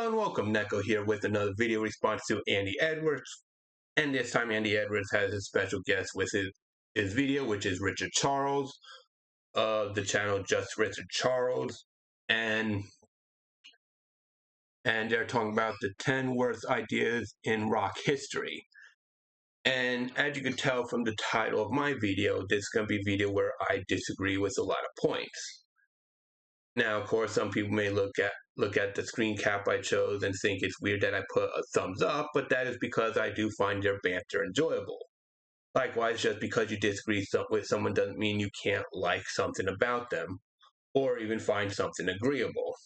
Hello and welcome, Neko here with another video response to Andy Edwards. And this time Andy Edwards has a special guest with his video, which is Richard Charles of the channel Just Richard Charles. And they're talking about the 10 worst ideas in rock history. And as you can tell from the title of my video, this is going to be a video where I disagree with a lot of points. Now, of course, some people may look at the screen cap I chose and think it's weird that I put a thumbs up, but that is because I do find their banter enjoyable. Likewise, just because you disagree with someone doesn't mean you can't like something about them, or even find something agreeable.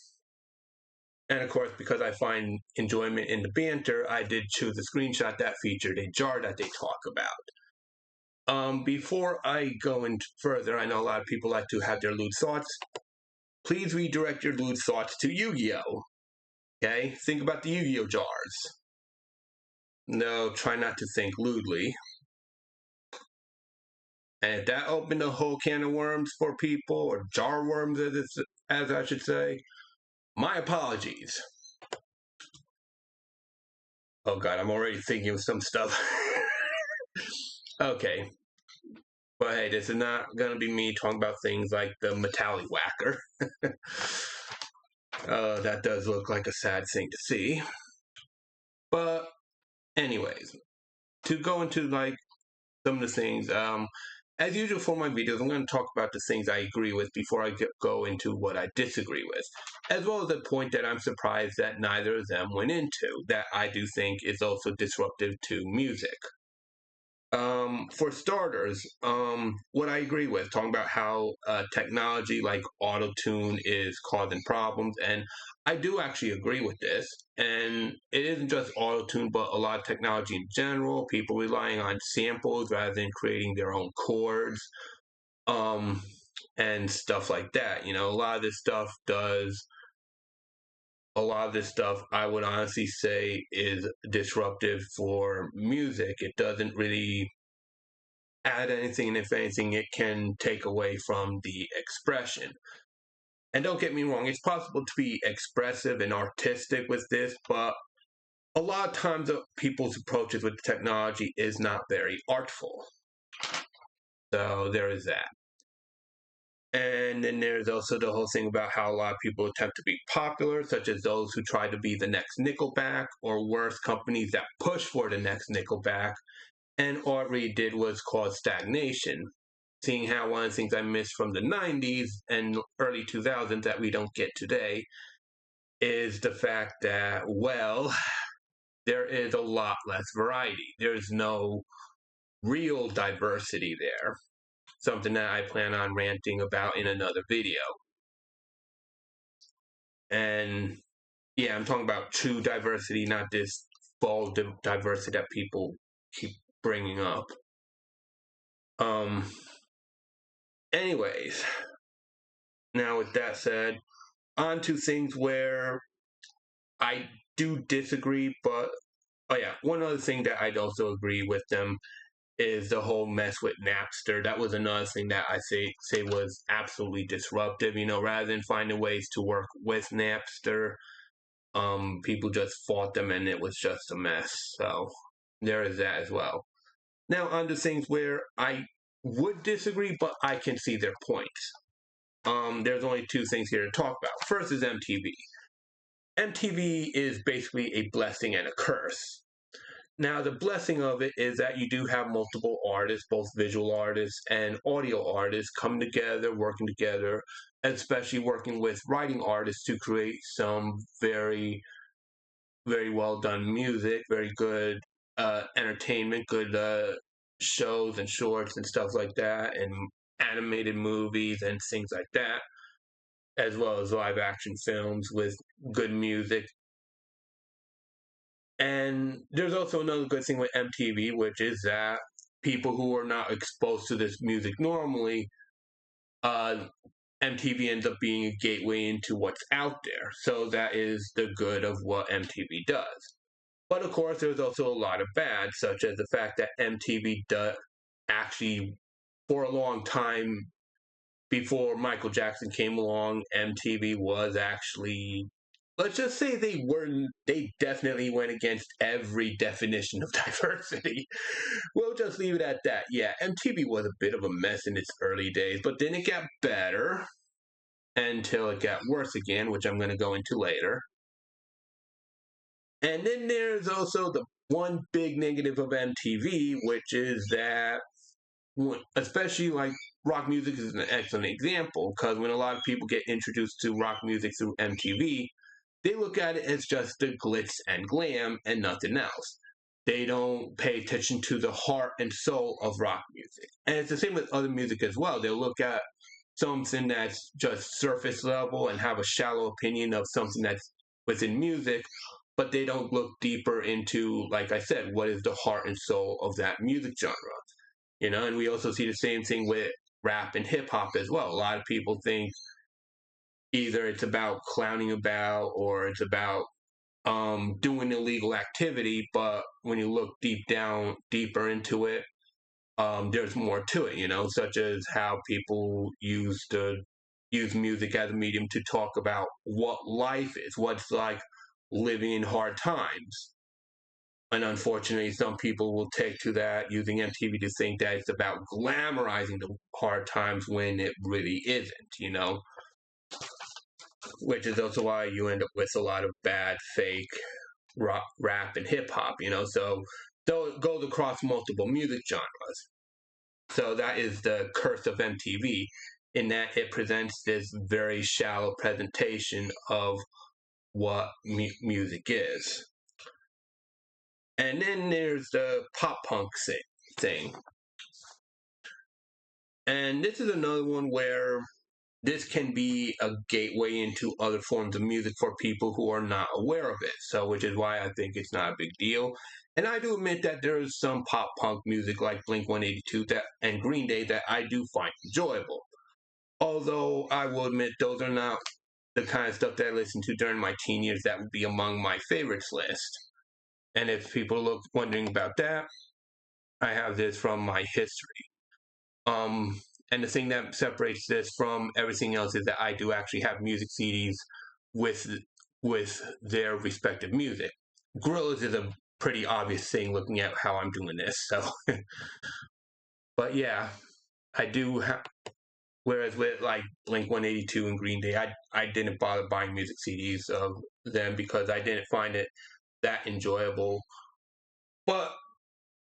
And of course, because I find enjoyment in the banter, I did choose a screenshot that featured a jar that they talk about. Before I go into further, I know a lot of people like to have their lewd thoughts. Please redirect your lewd thoughts to Yu-Gi-Oh! Okay? Think about the Yu-Gi-Oh! Jars. No, try not to think lewdly. And if that opened a whole can of worms for people, or jar worms as I should say, my apologies. Oh god, I'm already thinking of some stuff. Okay. But hey, this is not going to be me talking about things like the Metalli Whacker. That does look like a sad thing to see. But anyways, to go into like some of the things, as usual for my videos, I'm going to talk about the things I agree with before I go into what I disagree with, as well as a point that I'm surprised that neither of them went into, that I do think is also disruptive to music. For starters, what I agree with, talking about how technology like auto-tune is causing problems, and I do actually agree with this, and it isn't just auto-tune, but a lot of technology in general, people relying on samples rather than creating their own chords, and stuff like that. You know, a lot of this stuff I would honestly say is disruptive for music. It doesn't really add anything, and if anything, it can take away from the expression. And don't get me wrong, it's possible to be expressive and artistic with this, but a lot of times people's approaches with technology is not very artful. So there is that. And then there's also the whole thing about how a lot of people attempt to be popular, such as those who try to be the next Nickelback, or worse, companies that push for the next Nickelback. And all it really did was cause stagnation. Seeing how one of the things I missed from the 90s and early 2000s that we don't get today is the fact that, well, there is a lot less variety. There's no real diversity there. Something that I plan on ranting about in another video. And yeah, I'm talking about true diversity, not this false diversity that people keep bringing up. Anyways, now with that said, on to things where I do disagree, but oh yeah, one other thing that I'd also agree with them is the whole mess with Napster. That was another thing that I say was absolutely disruptive. You know, rather than finding ways to work with Napster, people just fought them and it was just a mess. So there is that as well. Now on to things where I would disagree, but I can see their points. There's only two things here to talk about. First is MTV. MTV is basically a blessing and a curse. Now, the blessing of it is that you do have multiple artists, both visual artists and audio artists, come together, working together, especially working with writing artists to create some very, very well done music, very good entertainment, good shows and shorts and stuff like that, and animated movies and things like that, as well as live action films with good music. And there's also another good thing with MTV, which is that people who are not exposed to this music normally, MTV ends up being a gateway into what's out there. So that is the good of what MTV does. But of course, there's also a lot of bad, such as the fact that MTV actually, for a long time, before Michael Jackson came along, MTV was actually let's just say they definitely went against every definition of diversity. We'll just leave it at that. Yeah, MTV was a bit of a mess in its early days, but then it got better until it got worse again, which I'm going to go into later. And then there's also the one big negative of MTV, which is that, especially like rock music is an excellent example, because when a lot of people get introduced to rock music through MTV, they look at it as just the glitz and glam and nothing else. They don't pay attention to the heart and soul of rock music. And it's the same with other music as well. They'll look at something that's just surface level and have a shallow opinion of something that's within music, but they don't look deeper into, like I said, what is the heart and soul of that music genre. And we also see the same thing with rap and hip hop as well. A lot of people think either it's about clowning about or it's about doing illegal activity, but when you look deeper into it, there's more to it, such as how people use music as a medium to talk about what life is, what's like living in hard times. And unfortunately, some people will take to that using MTV to think that it's about glamorizing the hard times when it really isn't, which is also why you end up with a lot of bad fake rock, rap, and hip hop. So it goes across multiple music genres. So that is the curse of MTV, in that it presents this very shallow presentation of what music is. And then there's the pop punk thing. And this is another one where this can be a gateway into other forms of music for people who are not aware of it. So, which is why I think it's not a big deal. And I do admit that there is some pop punk music like Blink 182 and Green Day that I do find enjoyable. Although I will admit those are not the kind of stuff that I listened to during my teen years that would be among my favorites list. And if people look wondering about that, I have this from my history. And the thing that separates this from everything else is that I do actually have music CDs with their respective music. Gorillaz is a pretty obvious thing looking at how I'm doing this. So, but yeah, I do have. Whereas with like Blink 182 and Green Day, I didn't bother buying music CDs of them because I didn't find it that enjoyable. But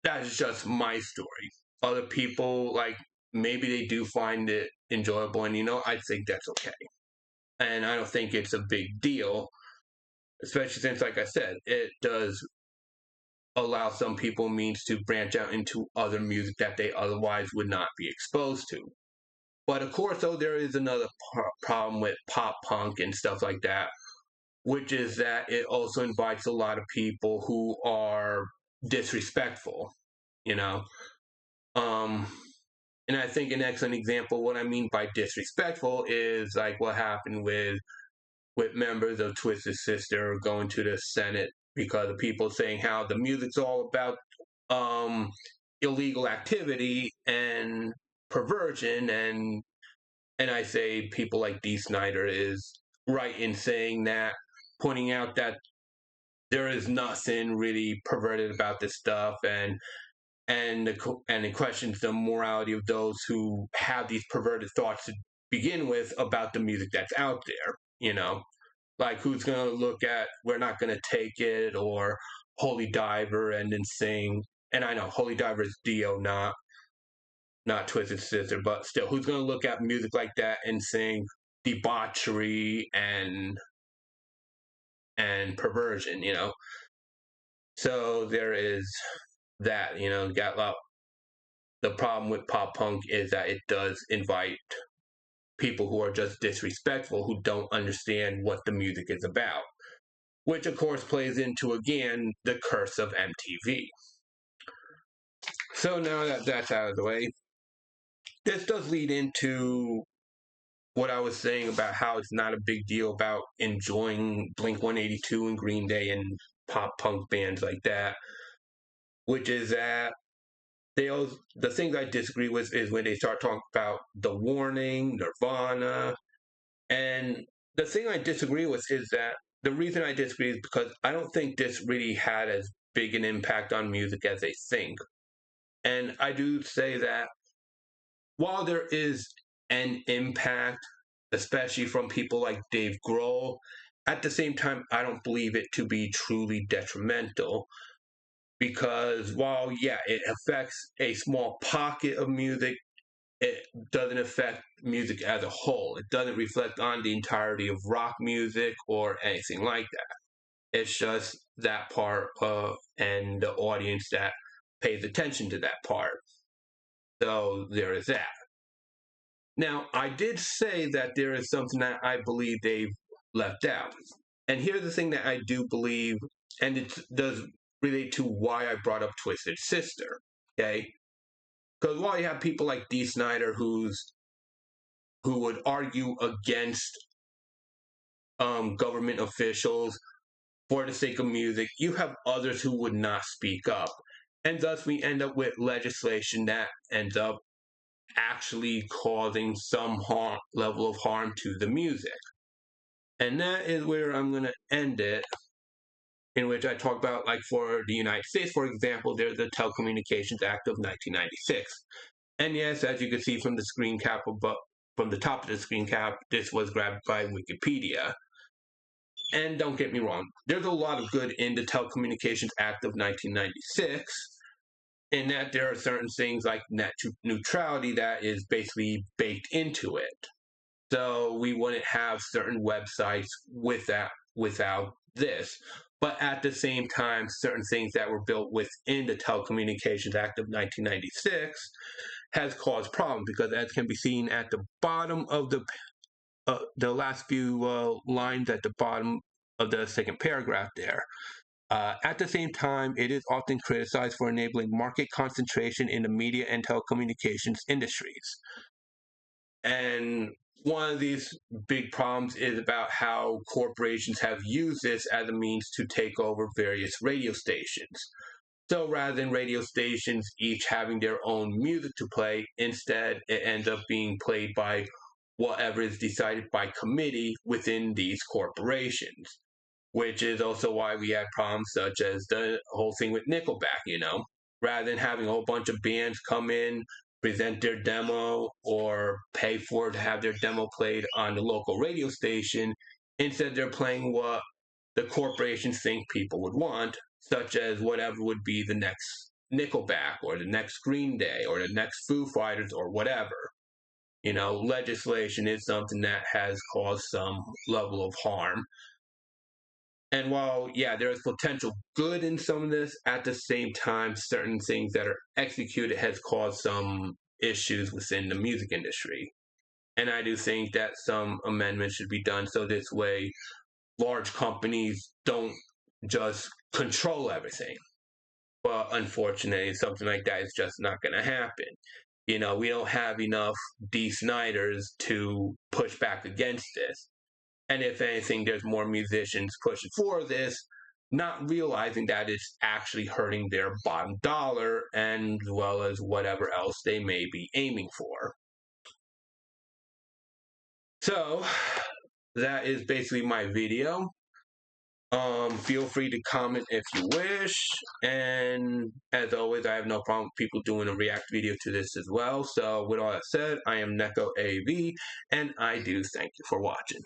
that's just my story. Other people, like, maybe they do find it enjoyable, and I think that's okay. And I don't think it's a big deal, especially since, like I said, it does allow some people means to branch out into other music that they otherwise would not be exposed to. But of course, though, there is another problem with pop punk and stuff like that, which is that it also invites a lot of people who are disrespectful, you know. Um, and I think an excellent example, what I mean by disrespectful, is like what happened with members of Twisted Sister going to the Senate because of people saying how the music's all about illegal activity and perversion, and I say people like Dee Snider is right in saying that, pointing out that there is nothing really perverted about this stuff, and it questions the morality of those who have these perverted thoughts to begin with about the music that's out there. Like, who's gonna look at "We're Not Gonna Take It" or "Holy Diver" and then sing? And I know Holy Diver is Dio, not Twisted Sister, but still, who's gonna look at music like that and sing debauchery and perversion? So there is that. Got the problem with pop punk is that it does invite people who are just disrespectful, who don't understand what the music is about, which of course plays into, again, the curse of MTV. So now that that's out of the way, this does lead into what I was saying about how it's not a big deal about enjoying Blink 182 and Green Day and pop punk bands like that, which is that the things I disagree with is when they start talking about The Warning, Nirvana, and the thing I disagree with is that the reason I disagree is because I don't think this really had as big an impact on music as they think. And I do say that while there is an impact, especially from people like Dave Grohl, at the same time, I don't believe it to be truly detrimental because while, yeah, it affects a small pocket of music, it doesn't affect music as a whole. It doesn't reflect on the entirety of rock music or anything like that. It's just that part and the audience that pays attention to that part. So there is that. Now, I did say that there is something that I believe they've left out. And here's the thing that I do believe, and it does relate to why I brought up Twisted Sister. Okay? Because while you have people like Dee Snider who would argue against government officials for the sake of music, you have others who would not speak up. And thus we end up with legislation that ends up actually causing some level of harm to the music. And that is where I'm going to end it, in which I talk about, like, for the United States, for example, there's the Telecommunications Act of 1996. And yes, as you can see from the screen cap above, from the top of the screen cap, this was grabbed by Wikipedia. And don't get me wrong, there's a lot of good in the Telecommunications Act of 1996, in that there are certain things like net neutrality that is basically baked into it. So we wouldn't have certain websites without this. But at the same time, certain things that were built within the Telecommunications Act of 1996 has caused problems because, as can be seen at the bottom of the last few lines at the bottom of the second paragraph there. At the same time, it is often criticized for enabling market concentration in the media and telecommunications industries. And one of these big problems is about how corporations have used this as a means to take over various radio stations. So rather than radio stations each having their own music to play, instead it ends up being played by whatever is decided by committee within these corporations. Which is also why we had problems such as the whole thing with Nickelback. Rather than having a whole bunch of bands come in, present their demo, or pay for to have their demo played on the local radio station, instead they're playing what the corporations think people would want, such as whatever would be the next Nickelback, or the next Green Day, or the next Foo Fighters, or whatever. Legislation is something that has caused some level of harm. And while, yeah, there is potential good in some of this, at the same time, certain things that are executed has caused some issues within the music industry. And I do think that some amendments should be done so this way large companies don't just control everything. But unfortunately, something like that is just not going to happen. We don't have enough Dee Sniders to push back against this. And if anything, there's more musicians pushing for this, not realizing that it's actually hurting their bottom dollar and as well as whatever else they may be aiming for. So that is basically my video. Feel free to comment if you wish. And as always, I have no problem with people doing a react video to this as well. So with all that said, I am Neko AV, and I do thank you for watching.